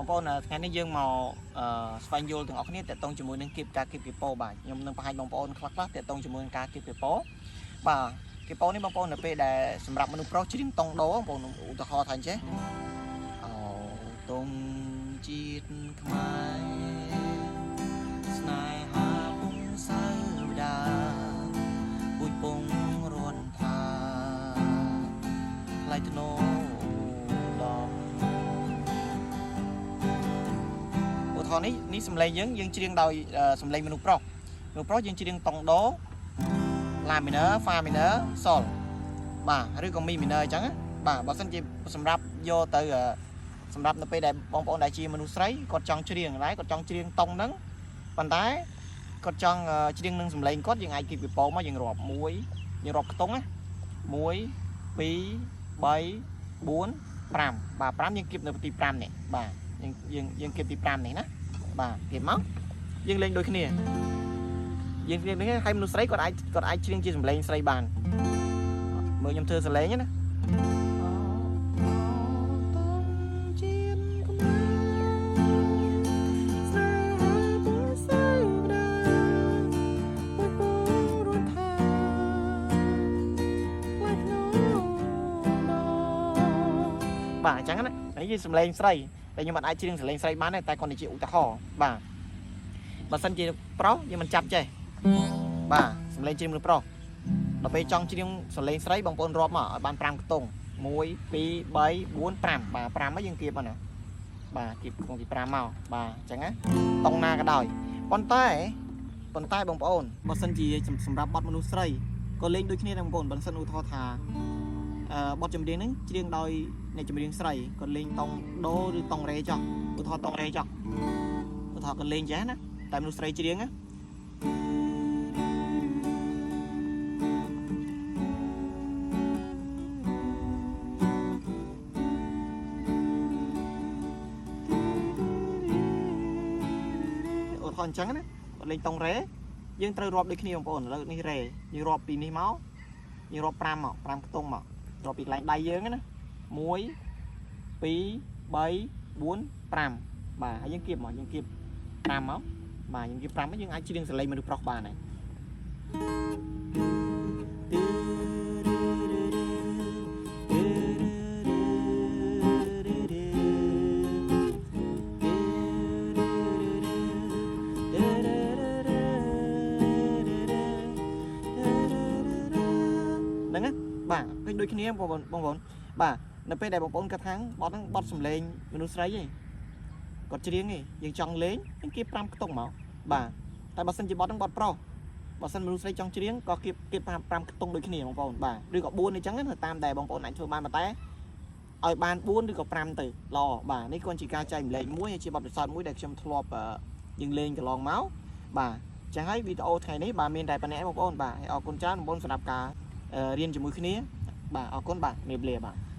បងប្អូនថ្ងៃនេះយើងមកស្វែងយល់ទាំងអស់គ្នាតើតងជាមួយនឹងគៀបការគៀបពីពោបាទខ្ញុំនឹងបង្ហាញបងប្អូនខ្លះៗតើតងជាមួយនឹងការគៀបពីពោបាទគៀបពោនេះបងប្អូននៅពេលដែលសម្រាប់មនុស្សប្រុសច្រៀងតង់ដូបងប្អូនឧទាហរណ៍ថាអញ្ចេះអូតុងជាតិខ្មែរស្នេហាពុំសៅដាពួយពងរួនថាថ្លៃធ្នូនេះសំឡេងយើងច្រៀងដោយសំឡេងមនុស្សប្រុសយើងច្រៀងតង់ដូ La minor Fa minor Sol បាទឬក៏ Mi minor អញ្ចឹងបាទបើសិនជាសម្រាប់យកទៅសម្រាប់នៅពេលដែលបងប្អូនដែលជាមនុស្សស្រីគាត់ចង់ច្រៀងដែរគាត់ចង់ច្រៀងតង់ហ្នឹងប៉ុន្តែគាត់ចង់ច្រៀងនឹងសំឡេងគាត់យើងអាចគិតពីពោមកយើងរាប់1យើងរាប់ខ្ទង់ណា1 2 3 4 5បាទ5យើងគិតនៅទី5នេះបាទយើងគិតទី5នេះណាបាទគិតមកយើងលេងដូចគ្នាយើងលេងនេះឲ្យមនុស្សស្រីគាត់អាចច្រៀងជាសំឡេងស្រីបានមើលខ្ញុំធ្វើសំឡេងណាបាទអញ្ចឹងណានេះជាសំឡេងស្រីតែខ្ញុំមិនអាចច្រៀងសំឡេងស្រីបានទេតែគាត់ជាឧទាហរណ៍បាទបើសិនជាប្រុសយើងមិនចាប់ចេះបាទសំឡេងច្រៀងមនុស្សប្រុសដល់ពេលចង់ច្រៀងសំឡេងស្រីបងប្អូនរាប់មកឲ្យបាន5ខ្ទង់1 2 3 4 5បាទ5មកយើងគៀបមកណាបាទគៀបក្នុងទី5មកបាទអញ្ចឹងណាតង់ណាក៏ដោយប៉ុន្តែបងប្អូនបើសិនជាសម្រាប់បទមនុស្សស្រីក៏លេងដូចគ្នាដែរបងប្អូនបើសិនឧទាហរណ៍ថាបទចម្រៀងហ្នឹងច្រៀងដោយអ្នកចម្រៀងស្រីគាត់លេងតង់ដូឬតង់រ៉េចោះឧទាហរណ៍តង់រ៉េចោះឧទាហរណ៍គាត់លេងចេះណាតែមនុស្សស្រីច្រៀងណាឧទាហរណ៍អញ្ចឹងណាគាត់លេងតង់រ៉េយើងត្រូវរាប់ដូចគ្នាបងប្អូនឥឡូវនេះរ៉េយើងរាប់ពីនេះមកយើងរាប់5មក5ខ្ទង់មករាប់ពីកន្លែងដៃយើងណា1 2 3 4 5បាទហើយយើងគៀបមកយើងគៀប5មកបាទយើងគៀប5មកយើងអាចច្រៀងសលេងមនុស្សប្រុសបានហើយហ្នឹងណាបាទឃើញដូចគ្នាបងប្អូនបាទនៅពេលដែលបងប្អូនគាត់ថាបទហ្នឹងបទសំឡេងមនុស្សស្រីឯងគាត់ច្រៀងឯងយើងចង់លេងយើងគៀប5ខ្ទង់មកបាទតែបើសិនជាបទហ្នឹងបទប្រុសបើសិនមនុស្សស្រីចង់ច្រៀងក៏គៀប5ខ្ទង់ដូចគ្នាបងប្អូនបាទឬក៏4អញ្ចឹងណាតាមដែលបងប្អូនអាចធ្វើបានតែឲ្យបាន4ឬក៏5ទៅល្អបាទនេះគាត់ជាការចែកម្លែកមួយហើយជាបទពិសោធន៍មួយដែលខ្ញុំធ្លាប់យើងលេងកន្លងមកបាទចឹងហើយវីដេអូថ្ងៃនេះបាទមានតែប៉ុណ្ណេះបងប្អូនបាទហើយអរគុណច្រើនបងប្អូនសម្រាប់ការរៀនជាមួយគ្នាបាទអរគុណបាទមេបលាបាទ